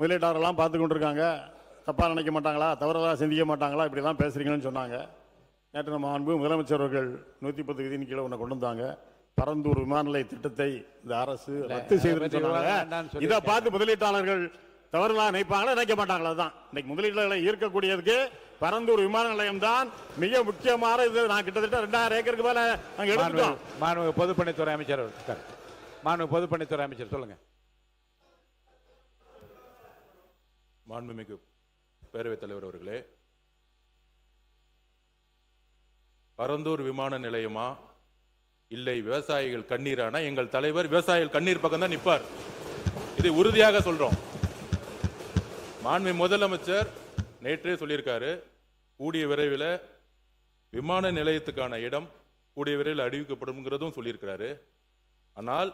முதலீட்டாளர்லாம் பார்த்து கொண்டிருக்காங்க, தப்பாக நினைக்க மாட்டாங்களா, தவறுதலாக சிந்திக்க மாட்டாங்களா, இப்படிலாம் பேசுகிறீங்கன்னு சொன்னாங்க. நேற்று நம்ம அன்பு முதலமைச்சர் அவர்கள் 110 விதியின் கீழே ஒன்று கொண்டு வந்தாங்க. பரந்தூர் விமான நிலைய திட்டத்தை இந்த அரசு ரத்து செய்து சொன்னாங்க. இதை பார்த்து முதலீட்டாளர்கள் தவறுதலாக நினைப்பாங்களா, நினைக்க மாட்டாங்களா? தான் இன்னைக்கு முதலீட்டாளர்களை ஈர்க்கக்கூடியதுக்கு பரந்தூர் விமான நிலையம் தான் மிக முக்கியமான இது. நான் கிட்டத்தட்ட 2000 ஏக்கருக்கு மேல நாங்கள் எடுத்துட்டோம். மாண்புமிகு பொதுப்பணித்துறை அமைச்சர், மாண்புமிகு பொதுப்பணித்துறை அமைச்சர் சொல்லுங்க. மாண்புமிகு பேரவைத் தலைவர் அவர்களே, பரந்தூர் விமான நிலையமா இல்லை விவசாயிகள் கண்ணீரானா? எங்கள் தலைவர் விவசாயிகள் கண்ணீர் பக்கம் தான் நிற்பார். இதை உறுதியாக சொல்றோம். மாண்புமிகு முதலமைச்சர் நேற்றே சொல்லியிருக்காரு, கூடிய விரைவில் விமான நிலையத்துக்கான இடம் கூடிய விரைவில் அறிவிக்கப்படும்ங்கிறதும் சொல்லியிருக்கிறாரு. ஆனால்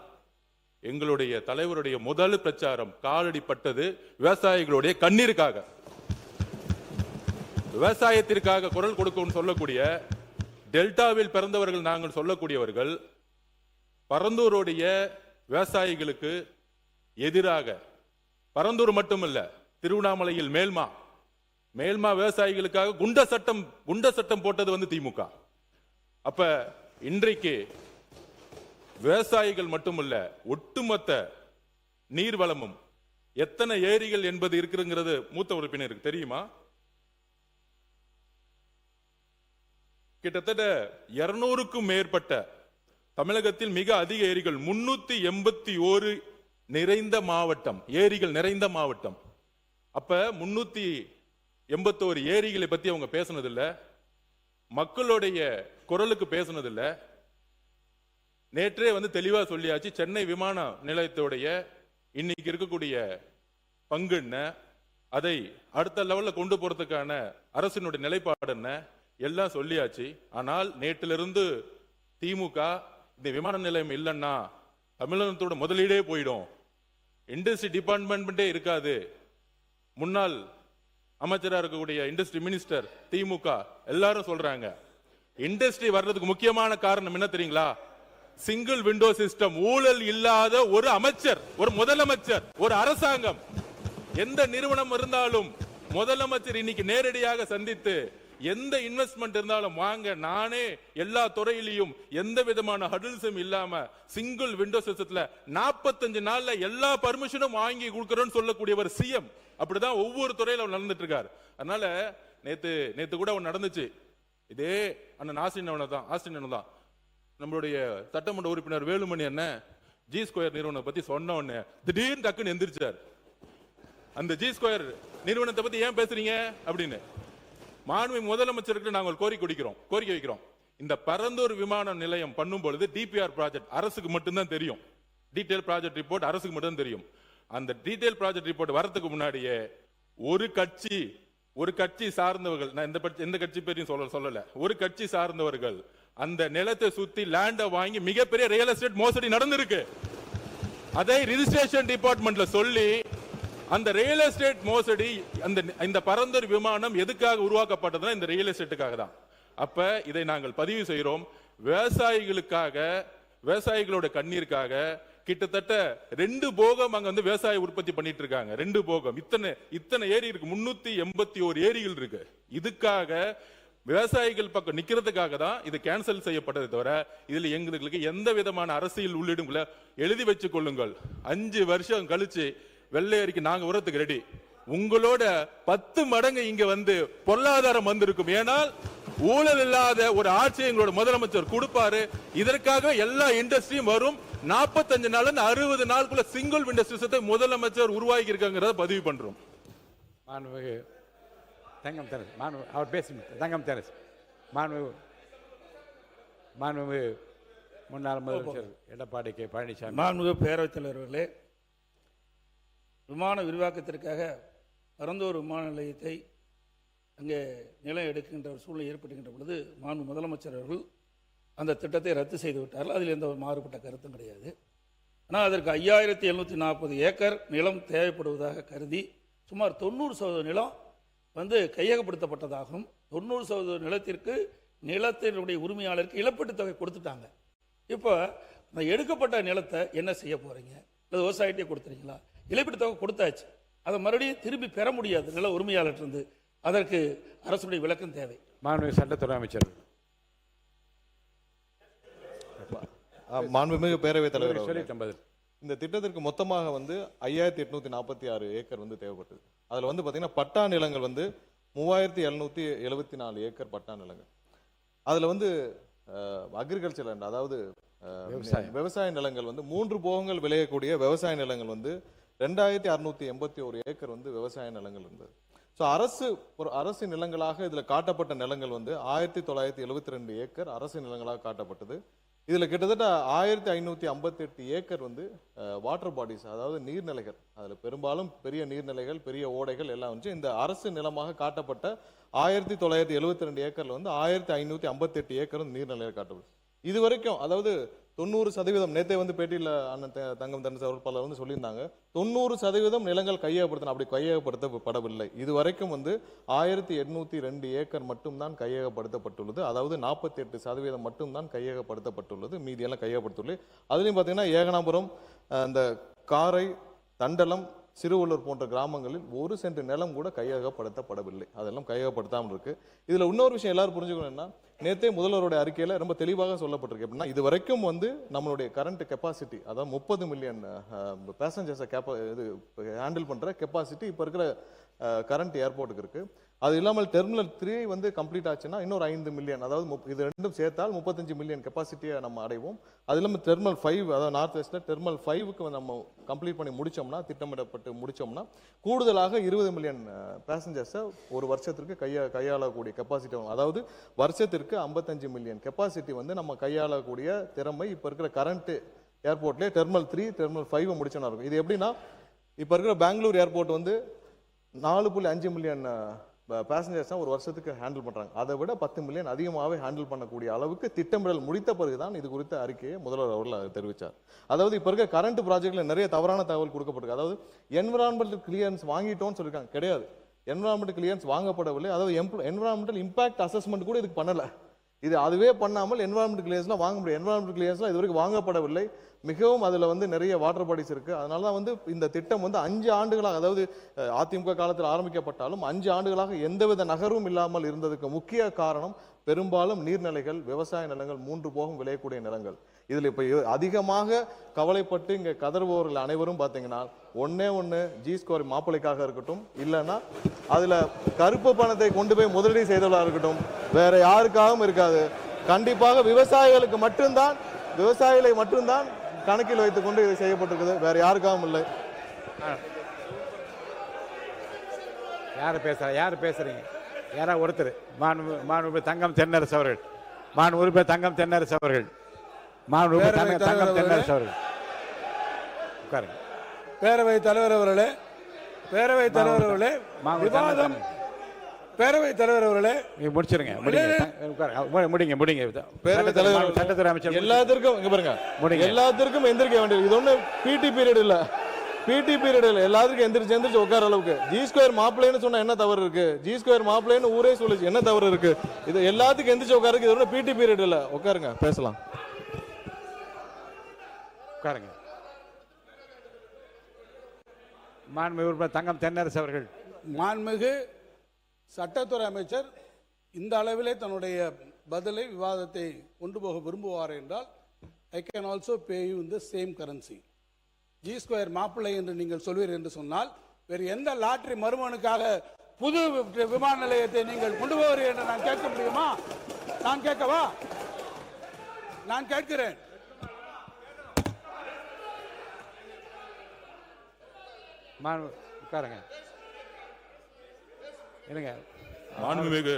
எங்களுடைய தலைவருடைய முதல் பிரச்சாரம் காலடிப்பட்டது விவசாயிகளுடைய கண்ணீருக்காக, விவசாயத்திற்காக குரல் கொடுக்கும் சொல்லக்கூடிய டெல்டாவில் பிறந்தவர்கள் நாங்கள் சொல்லக்கூடியவர்கள் பரந்தூருடைய விவசாயிகளுக்கு எதிராக, பரந்தூர் மட்டுமல்ல திருவண்ணாமலையில் மேல்மா விவசாயிகளுக்காக குண்ட சட்டம் போட்டது திமுக. அப்ப இன்றைக்கு விவசாயிகள் மட்டுமல்ல, ஒட்டுமொத்த நீர்வளமும் எத்தனை ஏரிகள் என்பது இருக்குங்கிறது மூத்த உறுப்பினருக்கு தெரியுமா? கிட்டத்தட்ட 200க்கும் மேற்பட்ட தமிழகத்தில் மிக அதிக ஏரிகள், 381 நிறைந்த மாவட்டம், ஏரிகள் நிறைந்த மாவட்டம். அப்ப 381 ஏரிகளை பத்தி அவங்க பேசினதில்ல, மக்களுடைய குரலுக்கு பேசினதில்ல. நேற்றே தெளிவா சொல்லியாச்சு. சென்னை விமான நிலையத்துடைய இன்னைக்கு இருக்கக்கூடிய பங்கு என்ன, அதை அடுத்த லெவல்ல கொண்டு போறதுக்கான அரசினுடைய நிலைப்பாடு என்ன, எல்லாம் சொல்லியாச்சு. ஆனால் நேற்றிலிருந்து திமுக இந்த விமான நிலையம் இல்லைன்னா தமிழகத்தோட முதலீடே போயிடும், இண்டஸ்ட்ரி டிபார்ட்மெண்ட்டே இருக்காது. முன்னாள் அமைச்சராக இருக்கக்கூடிய இண்டஸ்ட்ரி மினிஸ்டர் திமுக எல்லாரும் சொல்றாங்க. இண்டஸ்ட்ரி வர்றதுக்கு முக்கியமான காரணம் என்ன தெரியுங்களா? Single window system. ஊழல் இல்லாத ஒரு அமைச்சர், ஒரு முதலமைச்சர், ஒரு அரசாங்கம், எந்த நிறுவனம் இருந்தாலும் முதலமைச்சர் இன்னைக்கு நேரடியாக சந்தித்து எந்த இன்வெஸ்ட்மெண்ட் இருந்தாலும் வாங்க, நானே எல்லா துறையிலையும் எந்த விதமான ஹடில்ஸும் இல்லாம சிங்கிள் விண்டோ சிஸ்டத்துல 45 நாள்ல எல்லா பர்மிஷனும் வாங்கி கொடுக்கறோம்னு சொல்லக்கூடியவர் சிஎம். அப்படிதான் ஒவ்வொரு துறையில நடந்துட்டு இருக்காரு. அதனால நேத்து கூட ஒன்று நடந்துச்சு. இதே அண்ணன் ஆஸ்டின் தான் நம்மளுடைய சட்டமன்ற உறுப்பினர் வேலுமணி அண்ணன் ஜி ஸ்கொயர் நிறுவனம் பத்தி சொன்ன உடனே திடீர்னு டக்குன்னு எந்திரிச்சார். அந்த ஜி ஸ்கொயர் நிறுவனத்தை பத்தி ஏன் பேசுறீங்க அப்படின்னு மாண்புமிகு முதலமைச்சருக்கு நாங்கள் கோரிக்கை வைக்கிறோம். இந்த பரந்தூர் விமான நிலையம் பண்ணும் பொழுது டிபிஆர் ப்ராஜெக்ட் அரசுக்கு மட்டும்தான் தெரியும், டீடைல் ப்ராஜெக்ட் ரிப்போர்ட் அரசுக்கு மட்டும் தெரியும். அந்த டீடைல் ப்ராஜெக்ட் ரிப்போர்ட் வரதுக்கு முன்னாடியே ஒரு கட்சி சார்ந்தவர்கள், நான் எந்த கட்சி பேரையும் சொல்லல, ஒரு கட்சி சார்ந்தவர்கள் அந்த நிலத்தை சுத்தி லேண்ட வாங்கி மிகப்பெரிய ரியல் எஸ்டேட் மோசடி நடந்திருக்கு. அதை ரிஜிஸ்ட்ரேஷன் டிபார்ட்மெண்ட்ல சொல்லி அந்த ரியல் எஸ்டேட் மோசடி, இந்த பரந்தூர் விமானம் எதுக்காக உருவாக்கப்பட்டதுன்னா இந்த ரியல் எஸ்டேட்டுக்காக தான். அப்ப இதை நாங்கள் பதிவு செய்கிறோம். விவசாயிகளுக்காக, விவசாயிகளோட கண்ணீருக்காக கிட்டத்தட்ட 2 போகம் அங்க விவசாய உற்பத்தி பண்ணிட்டு இருக்காங்க. 2 போகம், இத்தனை ஏரி இருக்கு, 381 ஏரிகள் இருக்கு. இதுக்காக விவசாயிகள் பக்கம் நிக்கிறதுக்காக தான் இது கேன்சல் செய்யப்பட்டதை தவிர இதுல எங்களுக்கு எந்த விதமான அரசியல் உள்ளிடும் எழுதி வச்சு கொள்ளுங்கள். 5 வருஷம் கழிச்சு வெள்ளை அறிக்கை நாங்க உரத்துக்கு ரெடி. உங்களோட 10 மடங்கு இங்க பொருளாதாரம் வந்திருக்கும். ஏனால் ஊழல் இல்லாத ஒரு ஆட்சி எங்களோட முதலமைச்சர் கொடுப்பாரு. இதற்காக எல்லா இண்டஸ்ட்ரியும் வரும். 45 நாள் 60 நாளுக்குள்ள சிங்கிள் விண்டோ சிஸ்டத்தை முதலமைச்சர் உருவாக்கி இருக்காங்கிறத பதிவு பண்றோம். தங்கம் தெரசு அவர் பேசுங்க. தங்கம் தெரசு மாண்புமிகு முன்னாள் முதலமைச்சர் எடப்பாடி கே பழனிசாமி. மாண்புமிகு பேரவைத் தலைவர்களே, விமான விரிவாக்கத்திற்காக பரந்தூர் விமான நிலையத்தை அங்கே நிலம் எடுக்கின்ற ஒரு சூழ்நிலை ஏற்படுகின்ற பொழுது மாண்பு முதலமைச்சர் அவர்கள் அந்த திட்டத்தை ரத்து செய்து விட்டார்கள். அதில் எந்த ஒரு மாறுபட்ட கருத்தும் கிடையாது. ஆனால் அதற்கு 5740 ஏக்கர் நிலம் தேவைப்படுவதாக கருதி சுமார் 90% நிலம் கையகப்படுத்தப்பட்டதாகவும் 90% நிலத்திற்கு நிலத்தினுடைய உரிமையாளருக்கு இழப்பீட்டுத் தொகை கொடுத்துட்டாங்க. இப்போ அந்த எடுக்கப்பட்ட நிலத்தை என்ன செய்ய போறீங்க? இல்லை விவசாயிட்டே கொடுத்துறீங்களா? இழப்பீட்டுத் தொகை கொடுத்தாச்சு. அதை மறுபடியும் திரும்பி பெற முடியாது நில உரிமையாளர்கிட்ட. அதற்கு அரசுடைய விளக்கம் தேவை. மாண்புமிகு சட்டத்துறை அமைச்சர். மாண்புமிகு பேரவைத் தலைவர் சொல்லி அவர்களே, பதில். இந்த திட்டத்திற்கு மொத்தமாக 5846 ஏக்கர் தேவைப்பட்டது. அதுல பாத்தீங்கன்னா பட்டா நிலங்கள் 3774 ஏக்கர் பட்டா நிலங்கள். அதுல அக்ரிகல்ச்சர் லேண்ட், அதாவது விவசாய நிலங்கள் 3 போகங்கள் விளையக்கூடிய விவசாய நிலங்கள் 2681 ஏக்கர் விவசாய நிலங்கள் இருந்தது. ஸோ அரசு நிலங்களாக இதுல காட்டப்பட்ட நிலங்கள் 1972 ஏக்கர் அரசு நிலங்களாக காட்டப்பட்டது. இதுல கிட்டத்தட்ட 1558 ஏக்கர் வாட்டர் பாடிஸ், அதாவது நீர்நிலைகள். அதுல பெரும்பாலும் பெரிய நீர்நிலைகள், பெரிய ஓடைகள் எல்லாம் இந்த அரசு நிலமாக காட்டப்பட்ட 1972 ஏக்கர்ல 1558 ஏக்கர் நீர்நிலைகள் காட்டப்படும். இது வரைக்கும், அதாவது 90%, நேத்தே பேட்டியில் அண்ணன் தங்கம் தென்னரசு அவர்கள் பலர் சொல்லியிருந்தாங்க, 90% நிலங்கள் கையகப்படுத்தணும். அப்படி கையகப்படுத்தப்படவில்லை. இது வரைக்கும் 1802 ஏக்கர் மட்டும்தான் கையகப்படுத்தப்பட்டுள்ளது. அதாவது 48% மட்டும்தான் கையகப்படுத்தப்பட்டுள்ளது. மீதியெல்லாம் கையகப்படுத்தவில்லை. அதுலயும் பாத்தீங்கன்னா ஏகனாபுரம், அந்த காரை, தண்டலம், சிறுவள்ளூர் போன்ற கிராமங்களில் 1 சென்ட் நிலம் கூட கையகப்படுத்தப்படவில்லை. அதெல்லாம் கையகப்படுத்தாமல் இருக்கு. இதுல இன்னொரு விஷயம் எல்லாரும் புரிஞ்சுக்கணும்னா, நேத்தே முதல்வருடைய அறிக்கையில ரொம்ப தெளிவாக சொல்லப்பட்டிருக்கு. எப்படின்னா, இது வரைக்கும் நம்மளுடைய கரண்ட் கெப்பாசிட்டி, அதாவது 30 மில்லியன் பேசஞ்சர்ஸை ஹேண்டில் பண்ற கெப்பாசிட்டி இப்ப இருக்கிற கரண்ட் ஏர்போர்ட்டுக்கு இருக்கு. அது இல்லாமல் டெர்மினல் 3 கம்ப்ளீட் ஆச்சுன்னா இன்னொரு 5 மில்லியன், அதாவது இது ரெண்டும் சேர்த்தால் 35 மில்லியன் கெப்பாசிட்டியை நம்ம அடைவோம். அது இல்லாமல் டெர்மினல் 5, அதாவது நார்த் வெஸ்ட்ல டெர்மினல் 5க்கு நம்ம கம்ப்ளீட் பண்ணி முடிச்சோம்னா, திட்டமிடப்பட்டு முடிச்சோம்னா, கூடுதலாக 20 மில்லியன் பேசஞ்சர்ஸை ஒரு வருஷத்திற்கு கையாளக்கூடிய கெப்பாசிட்டி. அதாவது வருஷத்திற்கு 55 மில்லியன் கெப்பாசிட்டி நம்ம கையாளக்கூடிய திறமை இப்ப இருக்கிற கரண்ட் ஏர்போர்ட்லேயே டெர்மினல் 3, டெர்மினல் 5 முடிச்சோன்னா இருக்கும். இது எப்படின்னா, இப்ப இருக்கிற பெங்களூர் ஏர்போர்ட் 4.5 மில்லியன் பேசஞ்சர்ஸ் ஒரு வருஷத்துக்கு ஹேண்டில் பண்றாங்க. அதை விட 10 மில்லியன் அதிகமாகவே ஹேண்டில் பண்ணக்கூடிய அளவுக்கு திட்டமிடல் முடித்த பிறகுதான் இது குறித்த அறிக்கையை முதல்வர் அவர்கள் தெரிவித்தார். அதாவது இப்ப இருக்க கரண்ட் ப்ராஜெக்ட்ல நிறைய தவறான தகவல் கொடுக்கப்பட்டிருக்கு. அதாவது என்விரான்மெண்டல் கிளியரன்ஸ் வாங்கிட்டோம்னு சொல்லிருக்காங்க. கிடையாது, என்விரான்மெண்டல் கிளியரன்ஸ் வாங்கப்படவில்லை. அதாவது என்விரான்மெண்டல் இம்பாக்ட் அசஸ்மெண்ட் கூட இதுக்கு பண்ணல. இது அதுவே பண்ணாமல் என்விரான்மெண்டல் கிளியரன்ஸ்லாம் வாங்க முடியும். என்விரான்மெண்டல் கிளியரன்ஸ்லாம் இது வரைக்கும் வாங்கப்படவில்லை. மிகவும் அதுல நிறைய வாட்டர் பாடிஸ் இருக்கு. அதனாலதான் இந்த திட்டம் 5 ஆண்டுகளாக, அதாவது அதிமுக காலத்தில் ஆரம்பிக்கப்பட்டாலும் 5 ஆண்டுகளாக எந்தவித நகர்வும் இல்லாமல் இருந்ததுக்கு முக்கிய காரணம் பெரும்பாலும் நீர்நிலைகள், விவசாய நிலங்கள், 3 போகம் விளையக்கூடிய நிலங்கள். இதுல இப்ப அதிகமாக கவலைப்பட்டு இங்க கதறுபவர்கள் அனைவரும் பாத்தீங்கன்னா, ஒண்ணு G-ஸ்கொயர் மாப்பிளைக்காக இருக்கட்டும், இல்லைன்னா அதுல கருப்பு பணத்தை கொண்டு போய் முதலீடு செய்தவர்களா இருக்கட்டும், வேற யாருக்காகவும் இருக்காது. கண்டிப்பாக விவசாயிகளுக்கு மட்டும்தான், விவசாயிகளை மட்டும்தான் கணக்கில் வைத்துக் கொண்டு இது செய்யப்பட்டிருக்குது. வேற யாருக்காகவும் இல்லை. யாரு பேசுறீங்க? யாரா ஒருத்தர். மாண்புமிகு தங்கம் தென்னரசு அவர்கள். மாண்புமிகு தங்கம் தென்னரசு அவர்கள். மாண்புமிகு தங்கம் தென்னரசு அவர்கள். உட்காருங்க. பேரவைத் தலைவர் அவர்களே, பேரவைத் தலைவர் அவர்களே, விவாதம், பேரவைத் தலைவர் அவர்களே, முடிச்சிருங்க. முடிங்க. பேரவைத் தலைவர், சட்டத்துறை அமைச்சர் எல்லாத்திற்கும் இங்க பாருங்க, எல்லாத்திற்கும் எந்திரிக்க வேண்டியது. இது ஒண்ணு பிடி பீரியட் இல்ல, பிடி பீரியட் இல்ல. எல்லாத்துக்கும் எந்திரிச்சு உட்கார அளவுக்கு. G-ஸ்கொயர் மாப்பிள்ளைன்னு சொன்னா என்ன தவறு இருக்கு? G-ஸ்கொயர் மாப்பிள்ளைன்னு ஊரே சொல்லுச்சு, என்ன தவறு இருக்கு? இது எல்லாத்துக்கும் எந்திரிச்சு உட்காருக்கு. இது ஒண்ணு பிடி பீரியட் இல்ல. உட்காருங்க, பேசலாம். உட்காருங்க. மாண்புமிகு தங்கம் தென்னரசு அவர்கள். மாண்புமிகு சட்டத்துறை அமைச்சர் இந்த அளவிலே தன்னுடைய பதிலை, விவாதத்தை கொண்டு போக விரும்புவார் என்றால், I can also pay you in the same currency. G-ஸ்கொயர் மாப்பிள்ளை என்று நீங்கள் சொல்வீர் என்று சொன்னால், வேறு எந்த லாட்டரி மருமனுக்காக புது விமான நிலையத்தை நீங்கள் கொண்டு போவீர்கள் என்று நான் கேட்க முடியுமா? நான் கேட்கவா? நான் கேட்கிறேன். உட்காருங்க. இருங்க. மாண்புமிகு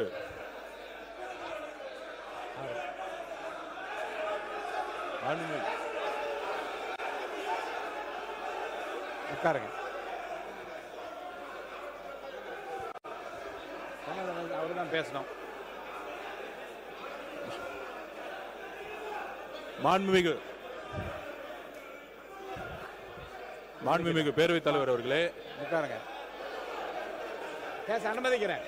உட்காருங்க. அவர்தான் பேசணும். மாண்புமிகு பேரவைத் தலைவர் அவர்களே, உட்காருங்க. பேச அனுமதிக்கிறேன்.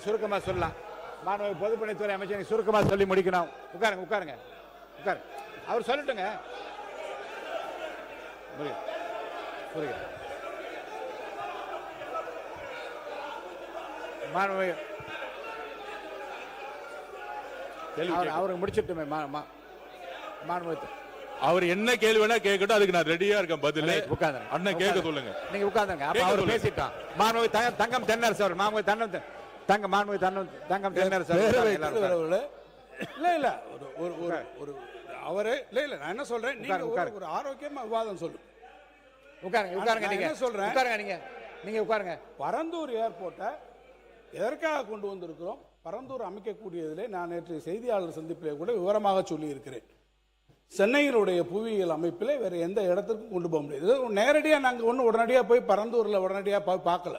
சுருக்கமா சொல்லலாம். மாண்புமிகு பொதுப்பணித்துறை அமைச்சர் சுருக்கமா சொல்லி முடிக்கணும். உட்காருங்க உட்காருங்க உட்காரு. அவர் சொல்லட்டுங்க. மாண்புமிகு அவருக்கு முடிச்சிட்டுமே. மாண்புமிகு அவர் என்ன கேள்வி வேணா கேட்கட்டும், அதுக்கு நான் ரெடியா இருக்கேன் பதில். உட்கார்ந்து அண்ணன் கேட்க சொல்லுங்க. நீங்க உட்கார்ந்துங்க. அப்ப அவர் பேசிட்டான். மாண்புமிகு தங்கம் தென்னரசு அவர். மாண்புமிகு தங்கம் தென்னரசு இல்ல இல்ல ஒரு அவரே இல்ல நான் என்ன சொல்றேன், நீங்க ஒரு ஆரோக்கியமா விவாதம் சொல்லு. உட்காருங்க நீங்க. என்ன சொல்றேன், உட்காருங்க நீங்க உட்காருங்க. பரந்தூர் ஏர்போர்ட்டை எதற்காக கொண்டு வந்திருக்கிறோம், பரந்தூர் அமைக்கக்கூடியதிலே நான் நேற்று செய்தியாளர் சந்திப்பிலே கூட விவரமாக சொல்லி இருக்கிறேன். சென்னையினுடைய புவியியல் அமைப்பில் வேறு எந்த இடத்துக்கும் கொண்டு போக முடியாது. நேரடியாக நாங்கள் ஒன்றும் உடனடியாக போய் பரந்தூரில் உடனடியாக போய் பார்க்கல.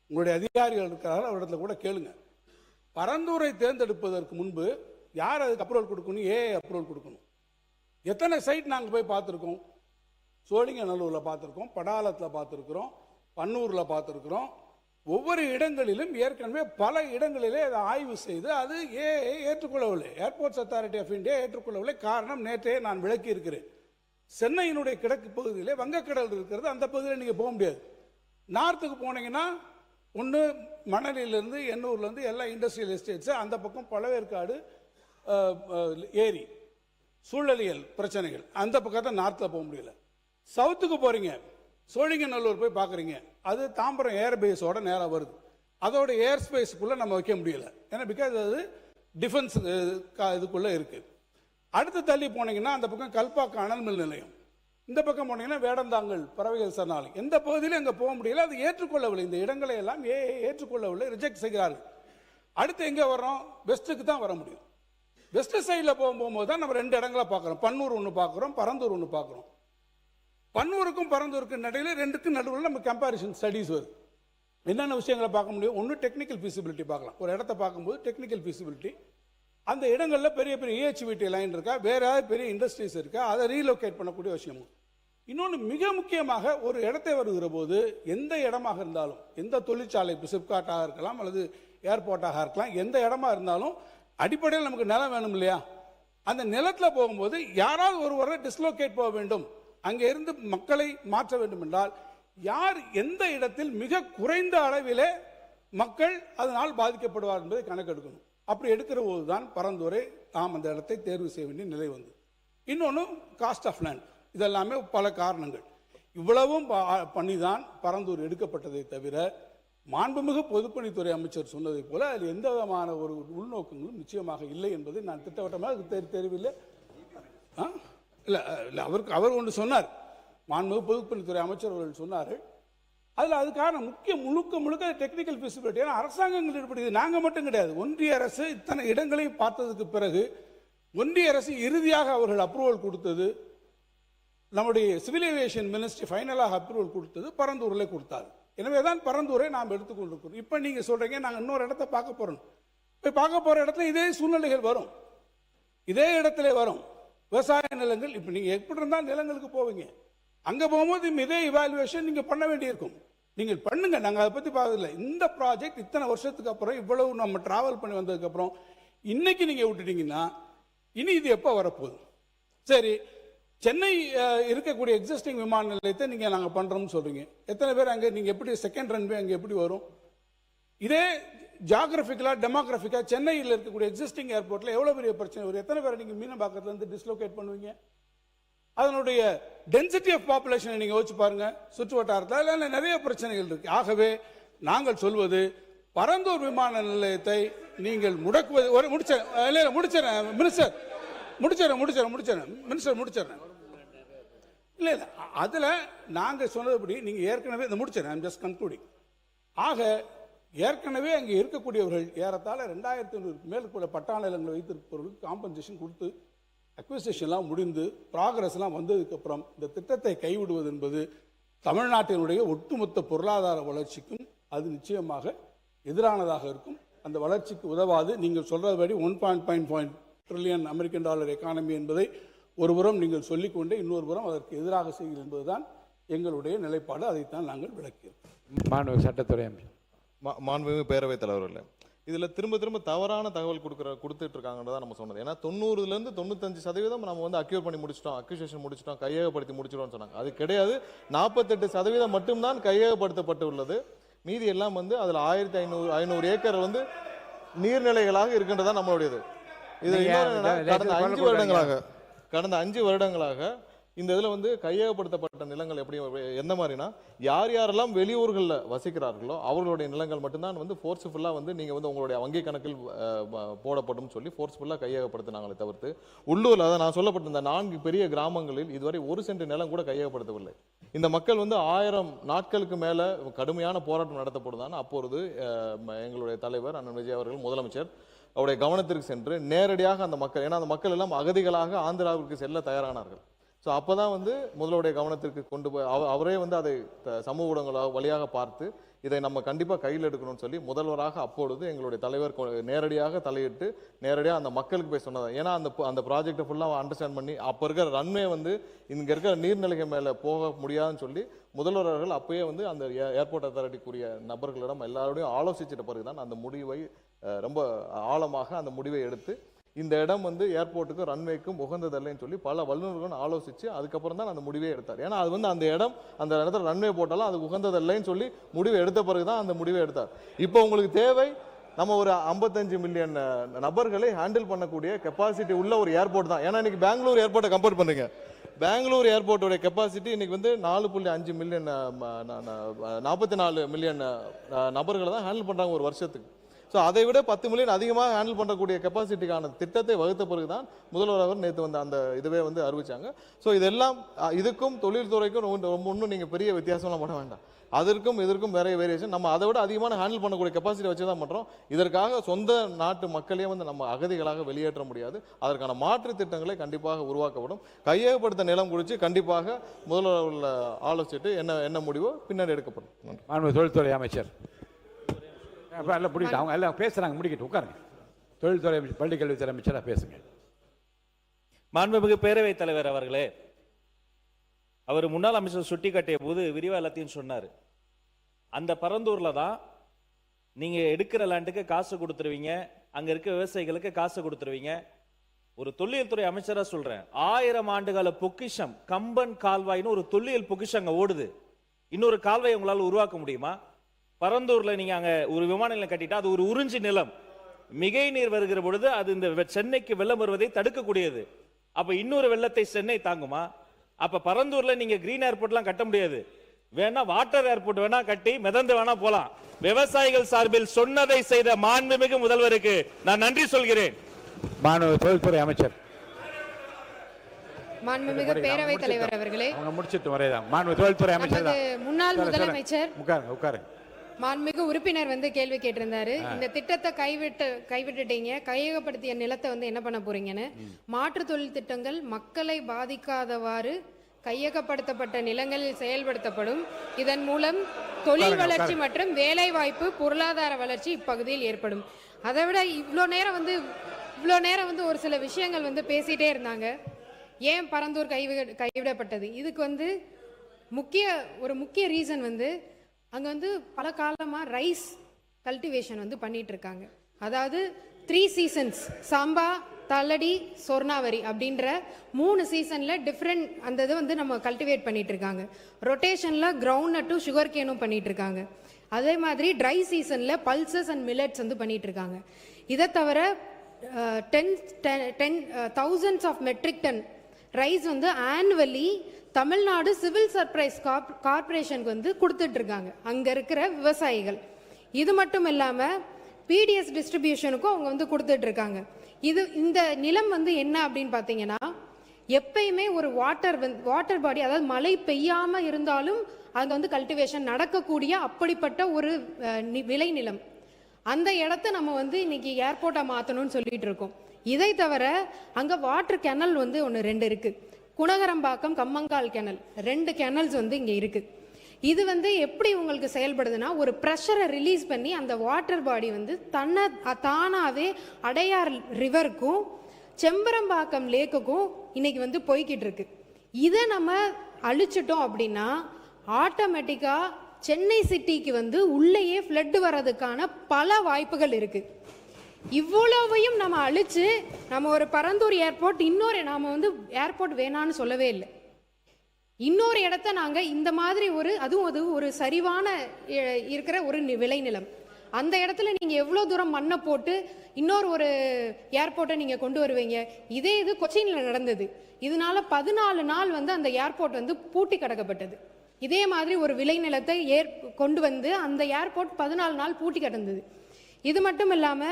உங்களுடைய அதிகாரிகள் இருக்கிறார்கள், அவரிடத்துல கூட கேளுங்க. பரந்தூரை தேர்ந்தெடுப்பதற்கு முன்பு யார் அதுக்கு அப்ரூவல் கொடுக்கணும், அப்ரூவல் கொடுக்கணும். எத்தனை சைட் நாங்கள் போய் பார்த்துருக்கோம். சோழிங்கநல்லூரில் பார்த்துருக்கோம், படாலத்தில் பார்த்துருக்குறோம், பன்னூரில் பார்த்துருக்குறோம். ஒவ்வொரு இடங்களிலும் ஏற்கனவே பல இடங்களிலே அதை ஆய்வு செய்து அது ஏற்றுக்கொள்ளவில்லை. ஏர்போர்ட்ஸ் அத்தாரிட்டி ஆஃப் இந்தியா ஏற்றுக்கொள்ளவில்லை. காரணம் நேற்றே நான் விளக்கி இருக்கிறேன். சென்னையினுடைய கிழக்கு பகுதியிலே வங்கக்கடல் இருக்கிறது, அந்த பகுதியில் நீங்கள் போக முடியாது. நார்த்துக்கு போனீங்கன்னா ஒன்று மணலிலிருந்து எண்ணூர்லேருந்து எல்லா இண்டஸ்ட்ரியல் எஸ்டேட்ஸு, அந்த பக்கம் பழவேற்காடு ஏரி சூழலியல் பிரச்சனைகள், அந்த பக்கத்தை நார்த்தில் போக முடியல. சவுத்துக்கு போகிறீங்க, சோழிங்கநல்லூர் போய் பார்க்குறீங்க, அது தாம்பரம் ஏர்பேஸோட நேராக வருது. அதோட ஏர் ஸ்பேஸுக்குள்ளே நம்ம வைக்க முடியல, ஏன்னா பிகாஸ் அது டிஃபென்ஸ் இதுக்குள்ளே இருக்குது. அடுத்து தள்ளி போனீங்கன்னா அந்த பக்கம் கல்பாக்கு அனல் மில் நிலையம், இந்த பக்கம் போனீங்கன்னா வேடந்தாங்கல் பறவைகள் சரணாலயம், எந்த பகுதியிலும் அங்கே போக முடியல. அது ஏற்றுக்கொள்ளவில்லை, இந்த இடங்களை எல்லாம் ஏற்றுக்கொள்ளவில்லை, ரிஜெக்ட் செய்கிறார்கள். அடுத்து எங்கே வர்றோம், வெஸ்ட்டுக்கு தான் வர முடியும். வெஸ்ட் சைடில் போகும்போது தான் நம்ம ரெண்டு இடங்களை பார்க்குறோம். பன்னூர் ஒன்று பார்க்குறோம், பரந்தூர் ஒன்று பார்க்குறோம். பன்னூருக்கும் பரந்தூருக்கும் நடுவில் ரெண்டுக்கும் நடுவில் நம்ம கம்பேரிசன் ஸ்டடீஸ் வருது. என்னென்ன விஷயங்களை பார்க்க முடியும், ஒன்று டெக்னிக்கல் ஃபீசிபிலிட்டி பார்க்கலாம். ஒரு இடத்த பார்க்கும்போது டெக்னிக்கல் ஃபீசிபிலிட்டி, அந்த இடங்களில் பெரிய பெரிய EHVT லைன் இருக்கா, வேற ஏதாவது பெரிய இண்டஸ்ட்ரீஸ் இருக்கா, அதை ரீலோகேட் பண்ணக்கூடிய விஷயமும். இன்னொன்று மிக முக்கியமாக, ஒரு இடத்தை வருகிற போது எந்த இடமாக இருந்தாலும், எந்த தொழிற்சாலை, சிப்காட்டாக இருக்கலாம் அல்லது ஏர்போர்ட்டாக இருக்கலாம், எந்த இடமா இருந்தாலும் அடிப்படையில் நமக்கு நிலம் வேணும் இல்லையா. அந்த நிலத்தில் போகும்போது யாராவது ஒருவரை டிஸ்லோகேட் போக வேண்டும், அங்கே இருந்து மக்களை மாற்ற வேண்டும் என்றால் யார் எந்த இடத்தில் மிக குறைந்த அளவிலே மக்கள் அதனால் பாதிக்கப்படுவார் என்பதை கணக்கெடுக்கணும். அப்படி எடுக்கிற போது தான் பரந்தூரை நாம் அந்த இடத்தை தேர்வு செய்ய வேண்டிய நிலை வந்தது. இன்னொன்று காஸ்ட் ஆஃப் லேண்ட், இதெல்லாமே பல காரணங்கள். இவ்வளவும் பண்ணி தான் பரந்தூர் எடுக்கப்பட்டதை தவிர மாண்புமிகு பொதுப்பணித்துறை அமைச்சர் சொன்னதை போல அதில் எந்த விதமான ஒரு உள்நோக்கங்களும் நிச்சயமாக இல்லை என்பதை நான் திட்டவட்டமாக தெரியவில்லை. இல்லை அவர் ஒன்று சொன்னார், மாண்புமிகு பொதுப்பணித்துறை அமைச்சர் அவர்கள் சொன்னார்கள். அதில் அதுக்கான முழுக்க டெக்னிக்கல் ஃபீசிபிலிட்டி. ஏன்னா அரசாங்கங்கள் ஈடுபடுகிறது, நாங்கள் மட்டும் கிடையாது. ஒன்றிய அரசு இத்தனை இடங்களையும் பார்த்ததுக்கு பிறகு ஒன்றிய அரசு இறுதியாக அவர்கள் அப்ரூவல் கொடுத்தது, நம்முடைய சிவில் ஏவியேஷன் மினிஸ்ட்ரி ஃபைனலாக அப்ரூவல் கொடுத்தது பரந்தூரில் கொடுத்தார். எனவே தான் பரந்தூரை நாம் எடுத்துக்கொண்டிருக்கிறோம். இப்போ நீங்கள் சொல்கிறீங்க நாங்கள் இன்னொரு இடத்த பார்க்க போகிறோம். போய் பார்க்க போகிற இடத்துல இதே சூழ்நிலைகள் வரும், இதே இடத்துல வரும். விவசாய நிலங்கள், இப்போ நீங்கள் எப்படி இருந்தால் நிலங்களுக்கு போவீங்க, அங்கே போகும்போது இதே இவாலுவேஷன் நீங்கள் பண்ண வேண்டியிருக்கும். நீங்கள் பண்ணுங்க, நாங்கள் அதை பற்றி பார்க்கல. இந்த ப்ராஜெக்ட் இத்தனை வருஷத்துக்கு அப்புறம் இவ்வளவு நம்ம டிராவல் பண்ணி வந்ததுக்கப்புறம் இன்னைக்கு நீங்கள் விட்டுட்டீங்கன்னா இனி இது எப்போ வரப்போகுது? சரி, சென்னை இருக்கக்கூடிய எக்ஸிஸ்டிங் விமான நிலையத்தை நீங்கள் நாங்கள் பண்ணுறோம்னு சொல்கிறீங்க. எத்தனை பேர் அங்கே நீங்கள் எப்படி செகண்ட் ரன்வே அங்கே எப்படி வரும்? இதே ஜியாகிரபிக்கலா டெமோகிராஃபிக்கா சென்னையில் இருக்கக்கூடிய எக்ஸிஸ்டிங் ஏர்போர்ட்டில் எவ்வளோ பெரிய பிரச்சனை வரும்? எத்தனை பேரை நீங்கள் மீனம்பாக்கத்துலேருந்து டிஸ்லோகேட் பண்ணுவீங்க? அதனுடைய டென்சிட்டி ஆஃப் பாப்புலேஷனை நீங்கள் யோசிச்சு பாருங்க. சுற்று வட்டாரத்தில் இல்லை நிறைய பிரச்சனைகள் இருக்கு. ஆகவே நாங்கள் சொல்வது, பரந்தூர் விமான நிலையத்தை நீங்கள் முடக்குவது. ஒரு முடிச்சிடறேன் மினிஸ்டர், முடிச்சிடறேன். இல்லை அதில் நாங்கள் சொன்னதுபடி நீங்கள் ஏற்கனவே இந்த முடிச்சிடறேன், ஐம் ஜஸ்ட் கன்க்ளூடிங். ஆக ஏற்கனவே அங்கே இருக்கக்கூடியவர்கள் ஏறத்தாழ 2500 மேற்கொள்ள பட்டா நிலங்களை வைத்திருப்பவர்களுக்கு காம்பன்சேஷன் கொடுத்து அக்விசிஷன்லாம் முடிந்து ப்ராக்ரஸ்லாம் வந்ததுக்கப்புறம் இந்த திட்டத்தை கைவிடுவது என்பது தமிழ்நாட்டினுடைய ஒட்டுமொத்த பொருளாதார வளர்ச்சிக்கும் அது நிச்சயமாக எதிரானதாக இருக்கும். அந்த வளர்ச்சிக்கு உதவாது. நீங்கள் சொல்றபடி 1.5 ட்ரில்லியன் அமெரிக்கன் டாலர் எக்கானமி என்பதை ஒருபுறம் நீங்கள் சொல்லிக்கொண்டே இன்னொரு புறம் அதற்கு எதிராக செய்கிறீர்கள் என்பதுதான் எங்களுடைய நிலைப்பாடு. அதைத்தான் நாங்கள் விளக்கியிருக்கோம். மாண்புமிகு சட்டத்துறை அமைச்சர். மாண்புமிகு பேரவைத் தலைவர்களே, இதுல திரும்ப திரும்ப தவறான தகவல் கொடுத்துட்டு இருக்காங்கன்றதான் நம்ம சொன்னது. ஏன்னா 90% 95% நம்ம வந்து அக்யூர் பண்ணி முடிச்சிட்டோம், அக்யூசேஷன் முடிச்சிட்டோம், கையகப்படுத்தி முடிச்சிட்டோம்னு சொன்னாங்க. அது கிடையாது. 48% மட்டும்தான் கையகப்படுத்தப்பட்டு உள்ளது. மீதி எல்லாம் வந்து அதுல 1500 ஏக்கர் வந்து நீர்நிலைகளாக இருக்கின்றதா நம்மளுடையது. இது கடந்த 5 வருடங்களாக இந்த இதில் வந்து கையகப்படுத்தப்பட்ட நிலங்கள் எப்படி எந்த மாதிரினா, யார் யாரெல்லாம் வெளியூர்களில் வசிக்கிறார்களோ அவர்களுடைய நிலங்கள் மட்டும்தான் வந்து ஃபோர்ஸ்ஃபுல்லாக வந்து நீங்கள் வந்து உங்களுடைய வங்கி கணக்கில் போடப்படும் சொல்லி ஃபோர்ஸ்ஃபுல்லாக கையகப்படுத்தினாங்களே தவிர்த்து, உள்ளூரில் அதான் நான் சொல்லப்பட்ட இந்த 4 பெரிய கிராமங்களில் இதுவரை 1 சென்ட் நிலம் கூட கையகப்படுத்தவில்லை. இந்த மக்கள் வந்து 1000 நாட்களுக்கு மேலே கடுமையான போராட்டம் நடத்தப்படுதான். அப்பொழுது எங்களுடைய தலைவர் அண்ணன் விஜய் அவர்கள், முதலமைச்சர் அவருடைய கவனத்திற்கு சென்று நேரடியாக அந்த மக்கள், ஏன்னா அந்த மக்கள் எல்லாம் அகதிகளாக ஆந்திராவிற்கு செல்ல தயாரானார்கள். ஸோ அப்போ தான் வந்து முதல்வருடைய கவனத்திற்கு கொண்டு போய் அவரே வந்து அதை சமூக ஊடகங்கள் வழியாக பார்த்து இதை நம்ம கண்டிப்பாக கையில் எடுக்கணும்னு சொல்லி முதல்வராக அப்பொழுது எங்களுடைய தலைவர் நேரடியாக தலையிட்டு நேரடியாக அந்த மக்களுக்கு போய் சொன்னது. ஏன்னா அந்த ப்ராஜெக்டை ஃபுல்லாக அண்டர்ஸ்டாண்ட் பண்ணி அப்போ இருக்கிற ரன்வே வந்து இங்கே இருக்கிற நீர்நிலைகள் மேலே போக முடியாதுன்னு சொல்லி முதல்வர் அவர்கள் அப்பயே வந்து அந்த ஏர்போர்ட் அத்தாரிட்டிக்குரிய நபர்களிடம் எல்லாரோடையும் ஆலோசிச்சிட்ட பிறகு தான் அந்த முடிவை ரொம்ப ஆழமாக அந்த முடிவை எடுத்து இந்த இடம் வந்து ஏர்போர்ட்டுக்கும் ரன்வேக்கும் உகந்ததில்லைன்னு சொல்லி பல வல்லுநர்களும் ஆலோசித்து அதுக்கப்புறம் தான் அந்த முடிவே எடுத்தார். ஏன்னா அது வந்து அந்த இடத்துல ரன்வே போட்டாலும் அது உகந்ததில்லைன்னு சொல்லி முடிவை எடுத்த பிறகு தான் அந்த முடிவை எடுத்தார். இப்போ உங்களுக்கு தேவை நம்ம ஒரு 55 மில்லியன் நபர்களை ஹேண்டில் பண்ணக்கூடிய கெப்பாசிட்டி உள்ள ஒரு ஏர்போர்ட் தான். ஏன்னா இன்னைக்கு பெங்களூர் ஏர்போர்ட்டை கம்பேர் பண்ணுறீங்க, பெங்களூர் ஏர்போர்ட்டோட கெப்பாசிட்டி இன்னைக்கு வந்து 4.5 மில்லியன் 44 மில்லியன் நபர்களை தான் ஹேண்டில் பண்ணுறாங்க ஒரு வருஷத்துக்கு. ஸோ அதை விட 10 மில்லியன் அதிகமாக ஹேண்டில் பண்ணக்கூடிய கெப்பாசிட்டிக்கான திட்டத்தை வகுத்த பிறகு தான் முதல்வர் அவர் நேற்று வந்து அந்த இதுவே வந்து அறிவிச்சாங்க. ஸோ இதெல்லாம் இதுக்கும் தொழில்துறைக்கும் ஒன்றும் நீங்கள் பெரிய வித்தியாசம்லாம் பண்ண வேண்டாம். அதற்கும் இதற்கும் வேற வேரியேஷன். நம்ம அதை விட அதிகமான ஹேண்டில் பண்ணக்கூடிய கெப்பாசிட்டி வச்சு தான் பண்ணுறோம். இதற்காக சொந்த நாட்டு மக்களையே வந்து நம்ம அகதிகளாக வெளியேற்ற முடியாது. அதற்கான மாற்று திட்டங்களை கண்டிப்பாக உருவாக்கப்படும். கையகப்படுத்த நிலம் குறித்து கண்டிப்பாக முதல்வர் ஆலோசிச்சுட்டு என்ன முடிவோ பின்னாடி எடுக்கப்படும். தொழில்துறை அமைச்சர் எல்லாம் முடிக்கிட்டு அவங்க எல்லாம் பேசுறாங்க, முடிக்கிட்டு உட்காருங்க. தொழில்துறை பள்ளிக்கல்வித்துறை அமைச்சராக பேசுங்க. மாண்புமிகு பேரவைத் தலைவர் அவர்களே, அவர் முன்னாள் அமைச்சர் சுட்டி காட்டிய போது விரிவா எல்லாத்தையும் சொன்னார். அந்த பரந்தூர்ல தான் நீங்க எடுக்கிற லேண்டுக்கு காசு கொடுத்துருவீங்க, அங்க இருக்க விவசாயிகளுக்கு காசு கொடுத்துருவீங்க. ஒரு தொல்லியல் துறை அமைச்சரா சொல்றேன், 1000 ஆண்டுகால பொக்கிஷம் கம்பன் கால்வாய்னு ஒரு தொல்லியல் பொக்கிஷம் அங்க ஓடுது. இன்னொரு கால்வாய் உங்களால் உருவாக்க முடியுமா? பரந்தூர்ல நீங்க அங்க ஒரு விமான நிலையம் கட்டிட்டா அது ஒரு உறிஞ்சி நிலம். மிகை நீர் வருகிற பொழுது அது இந்த சென்னைக்கு வெள்ளம் வருவதை தடுக்கக்கூடியது. அப்ப இன்னொரு வெள்ளத்தை சென்னை தாங்குமா? அப்ப பரந்தூர்ல நீங்க கிரீன் ஏர்போர்ட்லாம் கட்ட முடியாது. வேணா வாட்டர் ஏர்போர்ட் வேணா கட்டி மிதந்து வேணா போலாம். விவசாயிகள் சார்பில் சொன்னதை செய்த மாண்புமிகு முதல்வருக்கு நான் நன்றி சொல்கிறேன். தொழில்துறை அமைச்சர் மாண்புமிகு பேரவைத் தலைவர் அவர்களே, அவங்க முடிச்சிட்டு வரேதான். தொழில்துறை அமைச்சர் முன்னாள் முதலமைச்சர் உட்காருங்க. மாண்புமிகு உறுப்பினர் வந்து கேள்வி கேட்டிருந்தாரு, இந்த திட்டத்தை கைவிட்டுட்டீங்க, கையகப்படுத்திய நிலத்தை வந்து என்ன பண்ண போறீங்கன்னு. மாற்று தொழில் திட்டங்கள் மக்களை பாதிக்காதவாறு கையகப்படுத்தப்பட்ட நிலங்களில் செயல்படுத்தப்படும். இதன் மூலம் தொழில் வளர்ச்சி மற்றும் வேலை வாய்ப்பு, பொருளாதார வளர்ச்சி இப்பகுதியில் ஏற்படும். அதை விட இவ்வளோ நேரம் வந்து ஒரு சில விஷயங்கள் வந்து பேசிட்டே இருந்தாங்க. ஏன் பரந்தூர் கைவிடப்பட்டது? இதுக்கு வந்து முக்கிய ரீசன் வந்து அங்கே வந்து பல காலமாக ரைஸ் கல்டிவேஷன் வந்து பண்ணிட்டு இருக்காங்க. அதாவது 3 சீசன்ஸ், சாம்பா, தள்ளடி, சொர்ணாவரி அப்படின்ற 3 சீசனில் டிஃப்ரெண்ட் அந்த இது வந்து நம்ம கல்டிவேட் பண்ணிட்டு இருக்காங்க. ரொட்டேஷனில் கிரவுண்ட் நட்டும் சுகர் கேனும் பண்ணிட்டு இருக்காங்க. அதே மாதிரி ட்ரை சீசனில் பல்சஸ் அண்ட் மில்லட்ஸ் வந்து பண்ணிட்டு இருக்காங்க. இதை தவிர 10,000s of matric ton rice வந்து ஆனுவலி தமிழ்நாடு சிவில் சப்ளைஸ் கார்பரேஷனுக்கு வந்து கொடுத்துட்டு இருக்காங்க அங்க இருக்கிற விவசாயிகள். இது மட்டும் இல்லாம பிடிஎஸ் டிஸ்ட்ரிபியூஷனுக்கும் அவங்க வந்து கொடுத்துட்டு இருக்காங்க. இந்த நிலம் வந்து என்ன அப்படின்னு பாத்தீங்கன்னா, எப்பயுமே ஒரு வாட்டர் பாடி, அதாவது மழை பெய்யாம இருந்தாலும் அங்க வந்து கல்டிவேஷன் நடக்கக்கூடிய அப்படிப்பட்ட ஒரு விளை நிலம். அந்த இடத்த நம்ம வந்து இன்னைக்கு ஏர்போர்ட்டா மாத்தணும்னு சொல்லிட்டு இருக்கோம். இதை தவிர அங்க வாட்டர் கெனல் வந்து 1-2 இருக்கு. குணகரம்பாக்கம், கம்மங்கால் கெனல், 2 கெனல்ஸ் வந்து இங்க இருக்கு. இது வந்து எப்படி உங்களுக்கு செயல்படுதுன்னா, ஒரு ப்ரெஷரை ரிலீஸ் பண்ணி அந்த வாட்டர் பாடி வந்து தானாவே அடையார் ரிவருக்கும் செம்பரம்பாக்கம் லேக்குக்கும் இன்னைக்கு வந்து போய்கிட்டு இருக்கு. இதை நம்ம அழிச்சிட்டோம் அப்படின்னா ஆட்டோமேட்டிக்கா சென்னை சிட்டிக்கு வந்து உள்ளேயே ஃப்ளட் வர்றதுக்கான பல வாய்ப்புகள் இருக்கு. இவ்வளவையும் நம்ம அழிச்சு நம்ம ஒரு பரந்தூர் ஏர்போர்ட் நாம வந்து ஏர்போர்ட் வேணான்னு சொல்லவே இல்லை. இன்னொரு இடத்த நாங்க இந்த மாதிரி அதுவும் அது ஒரு சரிவான இருக்கிற ஒரு விளைநிலம், அந்த இடத்துல நீங்க எவ்வளவு தூரம் மண்ணை போட்டு இன்னொரு ஒரு ஏர்போர்ட்டை நீங்க கொண்டு வருவீங்க? இது கொச்சின்ல நடந்தது. இதனால 14 நாள் வந்து அந்த ஏர்போர்ட் வந்து பூட்டி கிடக்கப்பட்டது. இதே மாதிரி ஒரு விளைநிலத்தை கொண்டு வந்து அந்த ஏர்போர்ட் 14 நாள் பூட்டி கிடந்தது. இது மட்டும் இல்லாம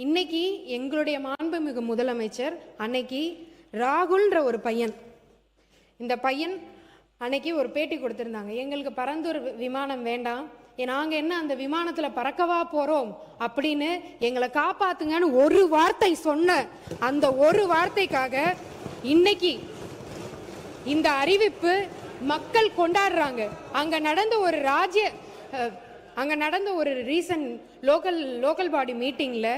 இன்னைக்கு எங்களுடைய மாண்புமிகு முதலமைச்சர் அன்னைக்கு ராகுல்ன்ற ஒரு பையன், இந்த பையன் அன்னைக்கு ஒரு பேட்டி கொடுத்திருந்தாங்க. எங்களுக்கு பரந்தூர் விமானம் வேண்டாம், நாங்க என்ன அந்த விமானத்துல பறக்கவா போறோம் அப்படின்னு எங்களை காப்பாத்துங்கன்னு ஒரு வார்த்தை சொன்ன அந்த ஒரு வார்த்தைக்காக இன்னைக்கு இந்த அறிவிப்பு மக்கள் கொண்டாடுறாங்க. அங்க நடந்த ஒரு ரீசன்ட் லோக்கல் பாடி மீட்டிங்ல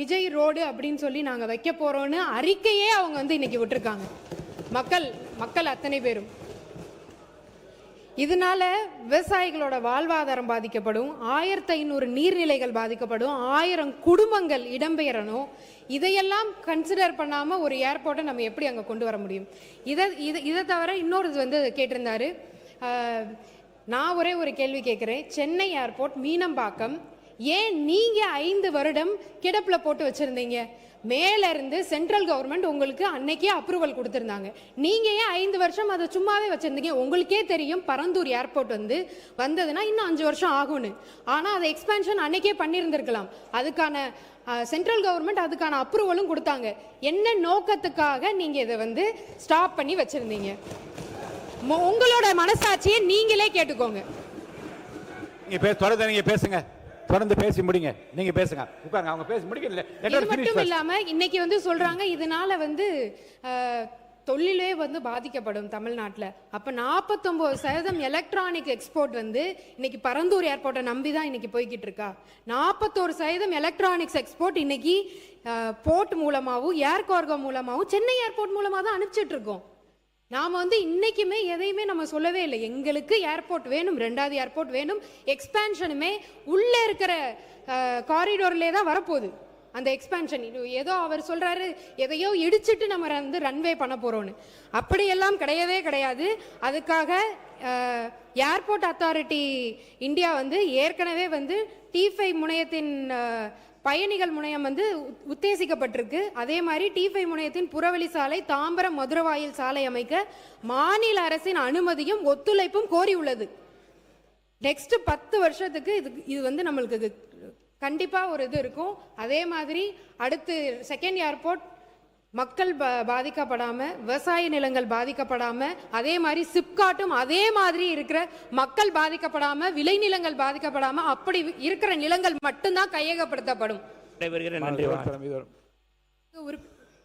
விஜய் ரோடு அப்படின்னு சொல்லி நாங்க வைக்க போறோம்னு அறிக்கையே அவங்க வந்து இன்னைக்கு விட்டுருக்காங்க. மக்கள் அத்தனை பேரும். இதனால விவசாயிகளோட வாழ்வாதாரம் பாதிக்கப்படும், 1500 நீர்நிலைகள் பாதிக்கப்படும், 1000 குடும்பங்கள் இடம்பெயரணும். இதையெல்லாம் கன்சிடர் பண்ணாம ஒரு ஏர்போர்ட்டை நம்ம எப்படி அங்க கொண்டு வர முடியும்? இதை தவிர இன்னொரு வந்து கேட்டிருந்தாரு. நான் ஒரே ஒரு கேள்வி கேட்கிறேன். சென்னை ஏர்போர்ட் மீனம்பாக்கம் ஏன் நீங்க 5 வருடம் கிடப்புல போட்டு வச்சிருந்தீங்க? மேல இருந்து சென்ட்ரல் கவர்மெண்ட் உங்களுக்கு அன்னைக்கே அப்ரூவல் கொடுத்திருந்தாங்க. நீங்க ஏன் 5 வருஷம் அதை சும்மாவே வச்சிருந்தீங்க? உங்களுக்கே தெரியும் பரந்தூர் ஏர்போர்ட் வந்ததுன்னா இன்னும் 5 வருஷம் ஆகும்னு. ஆனா அதை எக்ஸ்பேன்ஷன் அன்னைக்கே பண்ணியிருந்திருக்கலாம். அதுக்கான சென்ட்ரல் கவர்மெண்ட் அதுக்கான அப்ரூவலும் கொடுத்தாங்க. என்ன நோக்கத்துக்காக நீங்க இதை வந்து ஸ்டாப் பண்ணி வச்சிருந்தீங்க? உங்களோட மனசாட்சியை நீங்களே கேட்டுக்கோங்க. நீங்க பேசுங்க, தொடர்ந்து பேசி முடிங்க. நீங்க பேசுங்க, உட்காருங்க, அவங்க பேசி முடிக்கல. இது மட்டும் இல்லாம இன்னைக்கு வந்து சொல்றாங்க இதனால வந்து தொழிலே வந்து பாதிக்கப்படும் தமிழ்நாட்டில். அப்ப 49% எலக்ட்ரானிக் எக்ஸ்போர்ட் வந்து இன்னைக்கு பரந்தூர் ஏர்போர்ட்டை நம்பி தான் இன்னைக்கு போய்கிட்டு இருக்கா. 41% எலக்ட்ரானிக்ஸ் எக்ஸ்போர்ட் இன்னைக்கு போர்ட் மூலமாகவும் ஏர் கார்கோ மூலமாகவும் சென்னை ஏர்போர்ட் மூலமா தான் அனுப்பிச்சிட்டு இருக்கோம். நாம வந்து இன்னைக்குமே எதையுமே நம்ம சொல்லவே இல்லை. எங்களுக்கு ஏர்போர்ட் வேணும், 2வது ஏர்போர்ட் வேணும். எக்ஸ்பேன்ஷனுமே உள்ள இருக்கிற காரிடோர்லே தான் வரப்போகுது. அந்த எக்ஸ்பேன்ஷன் ஏதோ அவர் சொல்றாரு எதையோ இடிச்சிட்டு நம்ம வந்து ரன்வே பண்ண போறோம்னு. அப்படியெல்லாம் கிடையவே கிடையாது. அதுக்காக ஏர்போர்ட் அத்தாரிட்டி இந்தியா வந்து ஏற்கனவே வந்து T5 முனையத்தின் பயணிகள் முனையம் வந்து உத்தேசிக்கப்பட்டிருக்கு. அதே மாதிரி T5 முனையத்தின் புறவழி சாலை, தாம்பரம் மதுரவாயில் சாலை அமைக்க மாநில அரசின் அனுமதியும் ஒத்துழைப்பும் கோரி உள்ளது. நெக்ஸ்ட் 10 வருஷத்துக்கு இது வந்து நம்மளுக்கு கண்டிப்பா ஒரு இது இருக்கும். அதே மாதிரி அடுத்து செகண்ட் ஏர்போர்ட் மக்கள் பாதிக்கப்படாம, விவசாய நிலங்கள் பாதிக்கப்படாம, அதே மாதிரி சிப்காட்டும் அதே மாதிரி இருக்கிற மக்கள் பாதிக்கப்படாம, விளைநிலங்கள் பாதிக்கப்படாம, அப்படி இருக்கிற நிலங்கள் மட்டும்தான் கையகப்படுத்தப்படும்.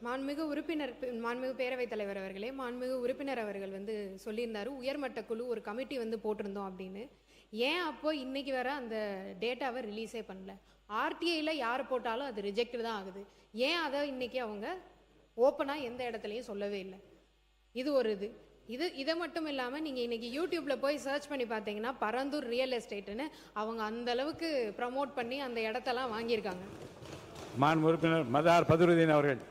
மாண்புமிகு பேரவைத் தலைவர் அவர்களே, மாண்புமிகு உறுப்பினர் அவர்கள் வந்து சொல்லியிருந்தாரு உயர்மட்ட குழு ஒரு கமிட்டி வந்து போட்டிருந்தோம் அப்படின்னு. ஏன் அப்போ இன்னைக்கு வர அந்த டேட்டாவை ரிலீஸே பண்ணல? RTIல யார் போட்டாலும் அது ரிஜெக்ட் தான் ஆகுது. ஏன் அதை இன்னைக்கு அவங்க ஓப்பனா எந்த இடத்துலையும் சொல்லவே இல்லை? இது ஒரு இதை மட்டும் இல்லாம நீங்க இன்னைக்கு யூடியூப்ல போய் சர்ச் பண்ணி பார்த்தீங்கன்னா பரந்தூர் ரியல் எஸ்டேட்னு அவங்க அந்த அளவுக்கு ப்ரமோட் பண்ணி அந்த இடத்தெல்லாம் வாங்கியிருக்காங்க. மாண்பு உறுப்பினர் மதார் பதுருதீன் அவர்கள்.